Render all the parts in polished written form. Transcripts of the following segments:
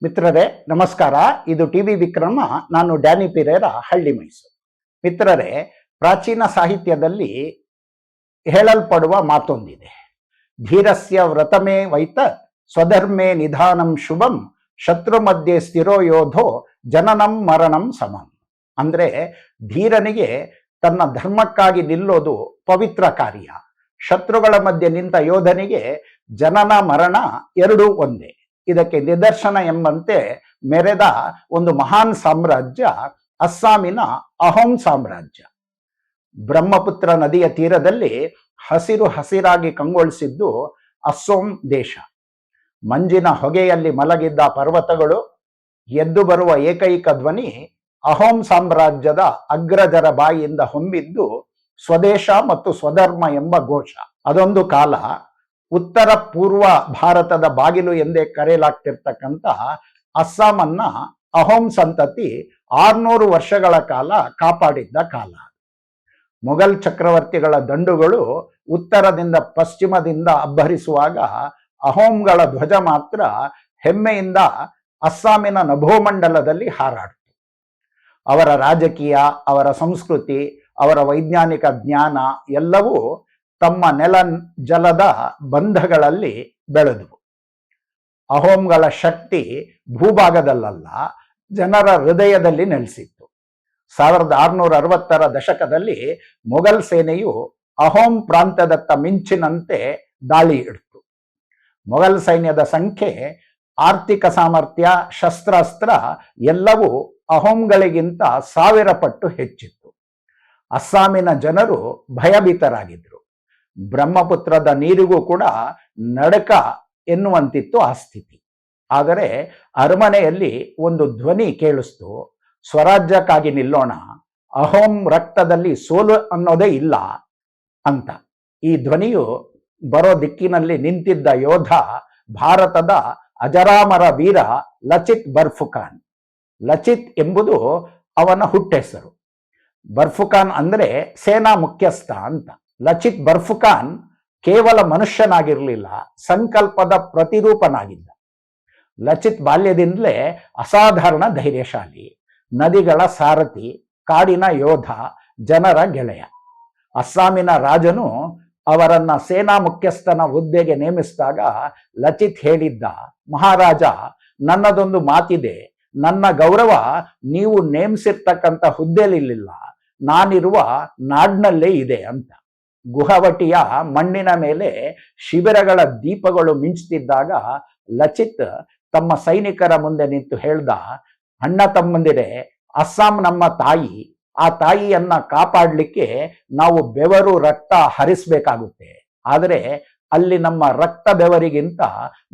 ಮಿತ್ರರೇ ನಮಸ್ಕಾರ. ಇದು ಟಿವಿ ವಿಕ್ರಮ. ನಾನು ಡ್ಯಾನಿ ಪಿರೇರ, ಹಳ್ಳಿ ಮೈಸೂರು. ಮಿತ್ರರೇ, ಪ್ರಾಚೀನ ಸಾಹಿತ್ಯದಲ್ಲಿ ಹೇಳಲ್ಪಡುವ ಮಾತೊಂದಿದೆ. ಧೀರಸ್ಯ ವ್ರತಮೇ ವೈತ ಸ್ವಧರ್ಮೇ ನಿಧಾನಂ ಶುಭಂ ಶತ್ರು ಮಧ್ಯೆ ಸ್ಥಿರೋ ಯೋಧೋ ಜನನಂ ಮರಣಂ ಸಮಂ. ಅಂದ್ರೆ ಧೀರನಿಗೆ ತನ್ನ ಧರ್ಮಕ್ಕಾಗಿ ನಿಲ್ಲೋದು ಪವಿತ್ರ ಕಾರ್ಯ. ಶತ್ರುಗಳ ಮಧ್ಯೆ ನಿಂತ ಯೋಧನಿಗೆ ಜನನ ಮರಣ ಎರಡೂ ಒಂದೇ. ಇದಕ್ಕೆ ನಿದರ್ಶನ ಎಂಬಂತೆ ಮೆರೆದ ಒಂದು ಮಹಾನ್ ಸಾಮ್ರಾಜ್ಯ ಅಸ್ಸಾಮಿನ ಅಹೋಮ್ ಸಾಮ್ರಾಜ್ಯ. ಬ್ರಹ್ಮಪುತ್ರ ನದಿಯ ತೀರದಲ್ಲಿ ಹಸಿರು ಹಸಿರಾಗಿ ಕಂಗೊಳಿಸಿದ್ದು ಅಸ್ಸೋಂ ದೇಶ. ಮಂಜಿನ ಹೊಗೆಯಲ್ಲಿ ಮಲಗಿದ್ದ ಪರ್ವತಗಳು. ಎದ್ದು ಬರುವ ಏಕೈಕ ಧ್ವನಿ ಅಹೋಮ್ ಸಾಮ್ರಾಜ್ಯದ ಅಗ್ರಜರ ಬಾಯಿಯಿಂದ ಹೊಮ್ಮಿದ್ದು ಸ್ವದೇಶ ಮತ್ತು ಸ್ವಧರ್ಮ ಎಂಬ ಘೋಷ. ಅದೊಂದು ಕಾಲ. ಉತ್ತರ ಪೂರ್ವ ಭಾರತದ ಬಾಗಿಲು ಎಂದೇ ಕರೆಯಲಾಗ್ತಿರ್ತಕ್ಕಂಥ ಅಸ್ಸಾಮನ್ನ ಅಹೋಮ್ ಸಂತತಿ 600 ವರ್ಷಗಳ ಕಾಲ ಕಾಪಾಡಿದ್ದ ಕಾಲ. ಮೊಘಲ್ ಚಕ್ರವರ್ತಿಗಳ ದಂಡುಗಳು ಉತ್ತರದಿಂದ ಪಶ್ಚಿಮದಿಂದ ಅಬ್ಬರಿಸುವಾಗ ಅಹೋಮ್ಗಳ ಧ್ವಜ ಮಾತ್ರ ಹೆಮ್ಮೆಯಿಂದ ಅಸ್ಸಾಮಿನ ನಭೋಮಂಡಲದಲ್ಲಿ ಹಾರಾಡ್ತು. ಅವರ ರಾಜಕೀಯ, ಅವರ ಸಂಸ್ಕೃತಿ, ಅವರ ವೈಜ್ಞಾನಿಕ ಜ್ಞಾನ ಎಲ್ಲವೂ ತಮ್ಮ ನೆಲ ಜಲದ ಬಂಧಗಳಲ್ಲಿ ಬೆಳೆದವು. ಅಹೋಮ್ಗಳ ಶಕ್ತಿ ಭೂಭಾಗದಲ್ಲ, ಜನರ ಹೃದಯದಲ್ಲಿ ನೆಲೆಸಿತ್ತು. 1660ರ ದಶಕದಲ್ಲಿ ಮೊಘಲ್ ಸೇನೆಯು ಅಹೋಮ್ ಪ್ರಾಂತ್ಯದತ್ತ ಮಿಂಚಿನಂತೆ ದಾಳಿ ಇಡ್ತು. ಮೊಘಲ್ ಸೈನ್ಯದ ಸಂಖ್ಯೆ, ಆರ್ಥಿಕ ಸಾಮರ್ಥ್ಯ, ಶಸ್ತ್ರಾಸ್ತ್ರ ಎಲ್ಲವೂ ಅಹೋಮ್ಗಳಿಗಿಂತ 1000 ಪಟ್ಟು ಹೆಚ್ಚಿತ್ತು. ಅಸ್ಸಾಮಿನ ಜನರು ಭಯಭೀತರಾಗಿದ್ರು. ಬ್ರಹ್ಮಪುತ್ರದ ನೀರಿಗೂ ಕೂಡ ನಡಕ ಎನ್ನುವಂತಿತ್ತು ಆ ಸ್ಥಿತಿ. ಆದರೆ ಅರಮನೆಯಲ್ಲಿ ಒಂದು ಧ್ವನಿ ಕೇಳಿಸ್ತು: ಸ್ವರಾಜ್ಯಕ್ಕಾಗಿ ನಿಲ್ಲೋಣ, ಅಹೋಮ್ ರಕ್ತದಲ್ಲಿ ಸೋಲು ಅನ್ನೋದೇ ಇಲ್ಲ ಅಂತ. ಈ ಧ್ವನಿಯು ಬರೋ ದಿಕ್ಕಿನಲ್ಲಿ ನಿಂತಿದ್ದ ಯೋಧ ಭಾರತದ ಅಜರಾಮರ ವೀರ ಲಚಿತ್ ಬರ್ಫುಖಾನ್. ಲಚಿತ್ ಎಂಬುದು ಅವನ ಹುಟ್ಟೆಸರು. ಬರ್ಫುಖಾನ್ ಅಂದ್ರೆ ಸೇನಾ ಮುಖ್ಯಸ್ಥ ಅಂತ. ಲಚಿತ್ ಬರ್ಫುಖಾನ್ ಕೇವಲ ಮನುಷ್ಯನಾಗಿರಲಿಲ್ಲ, ಸಂಕಲ್ಪದ ಪ್ರತಿರೂಪನಾಗಿದ್ದ. ಲಚಿತ್ ಬಾಲ್ಯದಿಂದಲೇ ಅಸಾಧಾರಣ ಧೈರ್ಯಶಾಲಿ, ನದಿಗಳ ಸಾರಥಿ, ಕಾಡಿನ ಯೋಧ, ಜನರ ಗೆಳೆಯ. ಅಸ್ಸಾಮಿನ ರಾಜನು ಅವರನ್ನ ಸೇನಾ ಮುಖ್ಯಸ್ಥನ ಹುದ್ದೆಗೆ ನೇಮಿಸಿದಾಗ ಲಚಿತ್ ಹೇಳಿದ್ದ: ಮಹಾರಾಜ, ನನ್ನದೊಂದು ಮಾತಿದೆ. ನನ್ನ ಗೌರವ ನೀವು ನೇಮಿಸಿರ್ತಕ್ಕಂಥ ಹುದ್ದೆಲಿಲ್ಲ, ನಾನಿರುವ ನಾಡಿನಲ್ಲೇ ಇದೆ ಅಂತ. ಗುಹವಟಿಯ ಮಣ್ಣಿನ ಮೇಲೆ ಶಿಬಿರಗಳ ದೀಪಗಳು ಮಿಂಚುತ್ತಿದ್ದಾಗ ಲಚಿತ್ ತಮ್ಮ ಸೈನಿಕರ ಮುಂದೆ ನಿಂತು ಹೇಳ್ದ: ಅಣ್ಣ ತಮ್ಮಂದಿರೇ, ಅಸ್ಸಾಂ ನಮ್ಮ ತಾಯಿ. ಆ ತಾಯಿಯನ್ನ ಕಾಪಾಡಲಿಕ್ಕೆ ನಾವು ಬೆವರು ರಕ್ತ ಹರಿಸಬೇಕಾಗುತ್ತೆ. ಆದರೆ ಅಲ್ಲಿ ನಮ್ಮ ರಕ್ತ ಬೆವರಿಗಿಂತ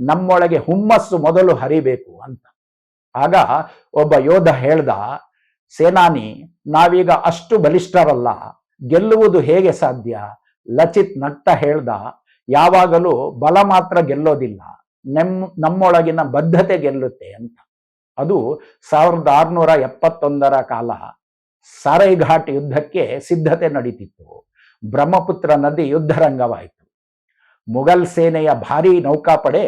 ನಮ್ಮೊಳಗೆ ಹುಮ್ಮಸ್ಸು ಮೊದಲು ಹರಿಬೇಕು ಅಂತ. ಆಗ ಒಬ್ಬ ಯೋಧ ಹೇಳ್ದ: ಸೇನಾನಿ, ನಾವೀಗ ಅಷ್ಟು ಬಲಿಷ್ಠರಲ್ಲ, ಗೆಲ್ಲುವುದು ಹೇಗೆ ಸಾಧ್ಯ? ಲಚಿತ್ ನಗ್ತಾ ಹೇಳ್ದ: ಯಾವಾಗಲೂ ಬಲ ಮಾತ್ರ ಗೆಲ್ಲೋದಿಲ್ಲ, ನಮ್ಮೊಳಗಿನ ಬದ್ಧತೆ ಗೆಲ್ಲುತ್ತೆ ಅಂತ. ಅದು 1671ರ ಕಾಲ. ಸಾರೈಘಾಟ್ ಯುದ್ಧಕ್ಕೆ ಸಿದ್ಧತೆ ನಡೀತಿತ್ತು. ಬ್ರಹ್ಮಪುತ್ರ ನದಿ ಯುದ್ಧರಂಗವಾಯಿತು. ಮುಘಲ್ ಸೇನೆಯ ಭಾರೀ ನೌಕಾಪಡೆ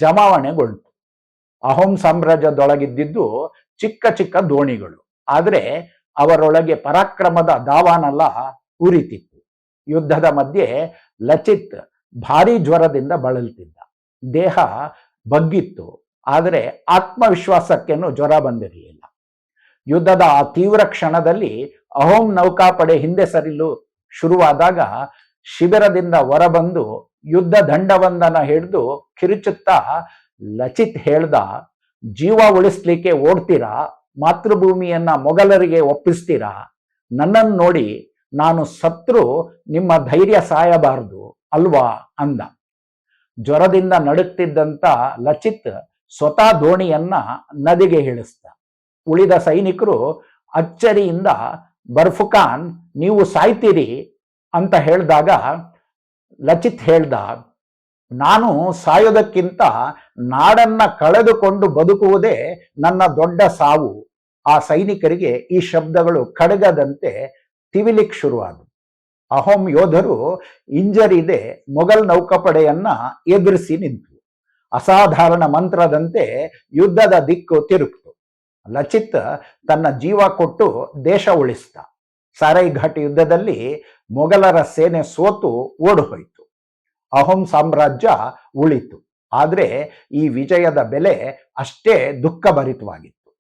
ಜಮಾವಣೆಗೊಳ್ತು. ಅಹೋಮ್ ಸಾಮ್ರಾಜ್ಯದೊಳಗಿದ್ದಿದ್ದು ಚಿಕ್ಕ ಚಿಕ್ಕ ದೋಣಿಗಳು. ಆದರೆ ಅವರೊಳಗೆ ಪರಾಕ್ರಮದ ದಾವಾನಲ ಉರಿತಿತ್ತು. ಯುದ್ಧದ ಮಧ್ಯೆ ಲಚಿತ್ ಭಾರೀ ಜ್ವರದಿಂದ ಬಳಲ್ತಿದ್ದ. ದೇಹ ಬಗ್ಗಿತ್ತು, ಆದರೆ ಆತ್ಮವಿಶ್ವಾಸಕ್ಕೇನು ಜ್ವರ ಬಂದಿರಲಿಲ್ಲ. ಯುದ್ಧದ ಆ ತೀವ್ರ ಕ್ಷಣದಲ್ಲಿ ಅಹೋಮ್ ನೌಕಾಪಡೆ ಹಿಂದೆ ಸರಿಲು ಶುರುವಾದಾಗ ಶಿಬಿರದಿಂದ ಹೊರಬಂದು ಯುದ್ಧ ದಂಡವೊಂದನ್ನ ಹಿಡಿದು ಕಿರುಚುತ್ತಾ ಲಚಿತ್ ಹೇಳ್ದ: ಜೀವ ಉಳಿಸ್ಲಿಕ್ಕೆ ಓಡ್ತೀರಾ? ಮಾತೃಭೂಮಿಯನ್ನ ಮೊಘಲರಿಗೆ ಒಪ್ಪಿಸ್ತೀರಾ? ನನ್ನನ್ನು ನೋಡಿ, ನಾನು ಸತ್ರು ನಿಮ್ಮ ಧೈರ್ಯ ಸಾಯಬಾರದು ಅಲ್ವಾ ಅಂದ. ಜ್ವರದಿಂದ ನಡುಕ್ತಿದ್ದಂತ ಲಚಿತ್ ಸ್ವತಃ ದೋಣಿಯನ್ನ ನದಿಗೆ ಇಳಿಸ್ದ. ಉಳಿದ ಸೈನಿಕರು ಅಚ್ಚರಿಯಿಂದ: ಬರ್ಫುಖಾನ್, ನೀವು ಸಾಯ್ತೀರಿ ಅಂತ ಹೇಳಿದಾಗ ಲಚಿತ್ ಹೇಳ್ದ: ನಾನು ಸಾಯೋದಕ್ಕಿಂತ ನಾಡನ್ನ ಕಳೆದುಕೊಂಡು ಬದುಕುವುದೇ ನನ್ನ ದೊಡ್ಡ ಸಾವು. ಆ ಸೈನಿಕರಿಗೆ ಈ ಶಬ್ದಗಳು ಖಡ್ಗದಂತೆ ತಿವಿಲಿಕ್ ಶುರುವಾದವು. ಅಹೋಮ್ ಯೋಧರು ಇಂಜರಿದೆ ಮೊಘಲ್ ನೌಕಾಪಡೆಯನ್ನ ಎದುರಿಸಿ ನಿಂತು. ಅಸಾಧಾರಣ ಮಂತ್ರದಂತೆ ಯುದ್ಧದ ದಿಕ್ಕು ತಿರುಗ್ತು. ಲಚಿತ್ ತನ್ನ ಜೀವ ಕೊಟ್ಟು ದೇಶ ಉಳಿಸಿದ. ಸಾರೈಘಾಟ್ ಯುದ್ಧದಲ್ಲಿ ಮೊಘಲರ ಸೇನೆ ಸೋತು ಓಡಿಹೋಯಿತು. ಅಹೋಂ ಸಾಮ್ರಾಜ್ಯ ಉಳಿತು. ಆದರೆ ಈ ವಿಜಯದ ಬೆಲೆ ಅಷ್ಟೇ ದುಃಖಭರಿತವಾಗಿತ್ತು.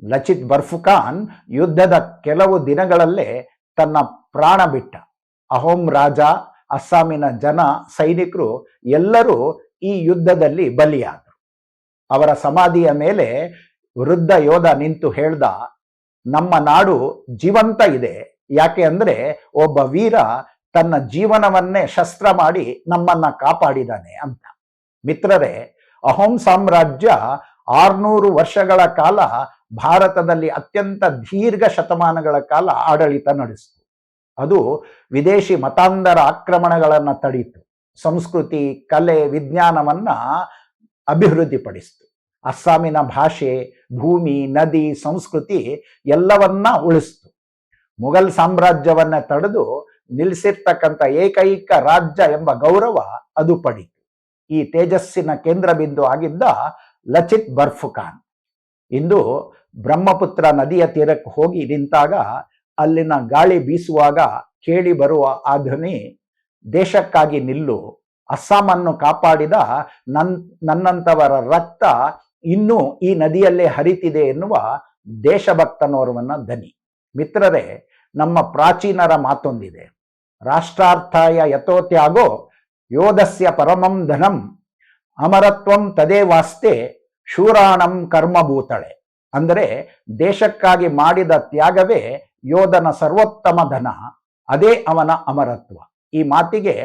ಲಚಿತ್ ಬರ್ಫುಖಾನ್ ಯುದ್ಧದ ಕೆಲವು ದಿನಗಳಲ್ಲೇ ತನ್ನ ಪ್ರಾಣ ಬಿಟ್ಟ. ಅಹೋಂ ರಾಜ, ಅಸ್ಸಾಮಿನ ಜನ, ಸೈನಿಕರು ಎಲ್ಲರೂ ಈ ಯುದ್ಧದಲ್ಲಿ ಬಲಿಯಾದರು. ಅವರ ಸಮಾಧಿಯ ಮೇಲೆ ವೃದ್ಧ ಯೋಧ ನಿಂತು ಹೇಳ್ದ, ನಮ್ಮ ನಾಡು ಜೀವಂತ ಇದೆ, ಯಾಕೆ ಅಂದ್ರೆ ಒಬ್ಬ ವೀರ ತನ್ನ ಜೀವನವನ್ನೇ ಶಸ್ತ್ರ ಮಾಡಿ ನಮ್ಮನ್ನ ಕಾಪಾಡಿದಾನೆ ಅಂತ. ಮಿತ್ರರೇ, ಅಹೋಂ ಸಾಮ್ರಾಜ್ಯ 600 ವರ್ಷಗಳ ಕಾಲ ಭಾರತದಲ್ಲಿ ಅತ್ಯಂತ ದೀರ್ಘ ಶತಮಾನಗಳ ಕಾಲ ಆಡಳಿತ ನಡೆಸಿತು. ಅದು ವಿದೇಶಿ ಮತಾಂಧರ ಆಕ್ರಮಣಗಳನ್ನು ತಡೀತು. ಸಂಸ್ಕೃತಿ, ಕಲೆ, ವಿಜ್ಞಾನವನ್ನ ಅಭಿವೃದ್ಧಿಪಡಿಸಿತು. ಅಸ್ಸಾಮಿನ ಭಾಷೆ, ಭೂಮಿ, ನದಿ, ಸಂಸ್ಕೃತಿ ಎಲ್ಲವನ್ನ ಉಳಿಸ್ತು. ಮುಘಲ್ ಸಾಮ್ರಾಜ್ಯವನ್ನ ತಡೆದು ನಿಲ್ಲಿಸಿರ್ತಕ್ಕಂಥ ಏಕೈಕ ರಾಜ್ಯ ಎಂಬ ಗೌರವ ಅದು ಪಡೀತು. ಈ ತೇಜಸ್ಸಿನ ಕೇಂದ್ರ ಬಿಂದು ಆಗಿದ್ದ ಲಚಿತ್ ಬರ್ಫುಖಾನ್ ಇಂದು ಬ್ರಹ್ಮಪುತ್ರ ನದಿಯ ತೀರಕ್ಕೆ ಹೋಗಿ ನಿಂತಾಗ ಅಲ್ಲಿನ ಗಾಳಿ ಬೀಸುವಾಗ ಕೇಳಿ ಬರುವ ಆ ಧ್ವನಿ, ದೇಶಕ್ಕಾಗಿ ನಿಲ್ಲು, ಅಸ್ಸಾಮನ್ನು ಕಾಪಾಡಿದ ನನ್ನಂತವರ ರಕ್ತ ಇನ್ನೂ ಈ ನದಿಯಲ್ಲೇ ಹರಿತಿದೆ ಎನ್ನುವ ದೇಶಭಕ್ತನೋರ್ವನ ಧ್ವನಿ. ಮಿತ್ರರೇ, ನಮ್ಮ ಪ್ರಾಚೀನರ ಮಾತೊಂದಿದೆ, ರಾಷ್ಟ್ರಾರ್ಥಾಯ ಯಥೋತ್ಯಾಗೋ ಯೋಧಸ್ಯ ಪರಮಂ ಧನಂ ಅಮರತ್ವಂ ತದೇವಾಸ್ತೆ ಶೂರಾಣಂ ಕರ್ಮಭೂತಳೆ. ಅಂದರೆ ದೇಶಕ್ಕಾಗಿ ಮಾಡಿದ ತ್ಯಾಗವೇ ಯೋಧನ ಸರ್ವೋತ್ತಮ ಧನ, ಅದೇ ಅವನ ಅಮರತ್ವ. ಈ ಮಾತಿಗೆ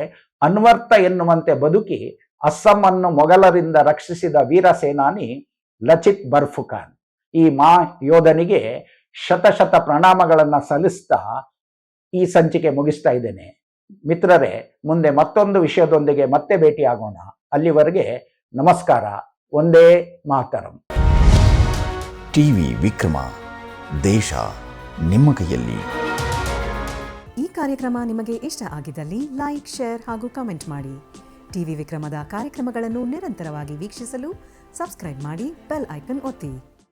ಅನ್ವರ್ಥ ಎನ್ನುವಂತೆ ಬದುಕಿ ಅಸ್ಸಾಮನ್ನು ಮೊಘಲರಿಂದ ರಕ್ಷಿಸಿದ ವೀರ ಸೇನಾನಿ ಲಚಿತ್ ಬರ್ಫುಖಾನ್. ಈ ಯೋಧನಿಗೆ ಶತ ಪ್ರಣಾಮಗಳನ್ನು ಸಲ್ಲಿಸ್ತಾ ಈ ಸಂಚಿಕೆ ಮುಗಿಸ್ತಾ ಇದ್ದೇನೆ. ಮಿತ್ರರೇ, ಮುಂದೆ ಮತ್ತೊಂದು ವಿಷಯದೊಂದಿಗೆ ಮತ್ತೆ ಭೇಟಿಯಾಗೋಣ. ಅಲ್ಲಿವರೆಗೆ ನಮಸ್ಕಾರ. ಒಂದೇ ಮಾತರಂ. ಟಿವಿ ವಿಕ್ರಮ, ದೇಶ ನಿಮ್ಮ ಕೈಯಲ್ಲಿ. ಈ ಕಾರ್ಯಕ್ರಮ ನಿಮಗೆ ಇಷ್ಟ ಆಗಿದ್ದಲ್ಲಿ ಲೈಕ್, ಶೇರ್ ಹಾಗೂ ಕಮೆಂಟ್ ಮಾಡಿ. ಟಿವಿ ವಿಕ್ರಮದ ಕಾರ್ಯಕ್ರಮಗಳನ್ನು ನಿರಂತರವಾಗಿ ವೀಕ್ಷಿಸಲು ಸಬ್ಸ್ಕ್ರೈಬ್ ಮಾಡಿ, ಬೆಲ್ ಐಕನ್ ಒತ್ತಿ.